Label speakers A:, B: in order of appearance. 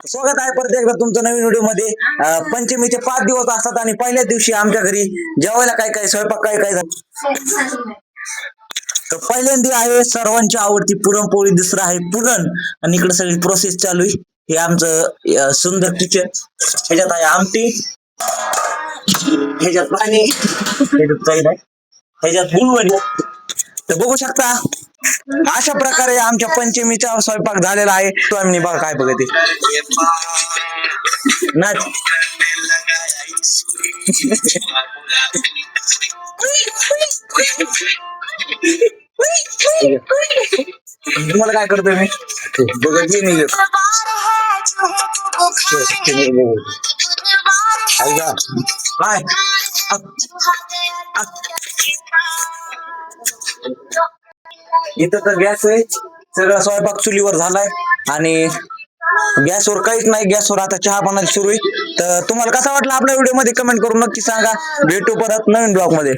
A: स्वागत आहे परत एकदा तुमचं नवीन व्हिडिओ मध्ये। पंचमीचे 5 दिवस असतात आणि पहिल्याच दिवशी आमच्या घरी जेवायला काय काय स्वयंपाक काय काय झालं। तर पहिल्यांदा आहे सर्वांची आवडती पुरणपोळी, दुसरं आहे पुरण आणि इकडे सगळी प्रोसेस चालू आहे। हे आमचं सुंदर किचन। ह्याच्यात आहे आमटी, ह्याच्यात पाणी, ह्याच्यात काही नाही, ह्याच्यात गुळवणी। तर बघू शकता अशा प्रकारे आमच्या पंचमीचा स्वयंपाक झालेला आहे। तो आम्ही बघा काय बघते नाच तुम्हाला काय करतोय मी बघत नाही काय इथं तर गॅस आहे, सगळा स्वयंपाक चुलीवर झालाय आणि गॅसवर काहीच नाही। गॅसवर आता चहा पाण्याची सुरू आहे। तर तुम्हाला कसा वाटला आपल्या व्हिडिओ मध्ये कमेंट करून नक्की सांगा। भेटू परत नवीन ब्लॉग मध्ये।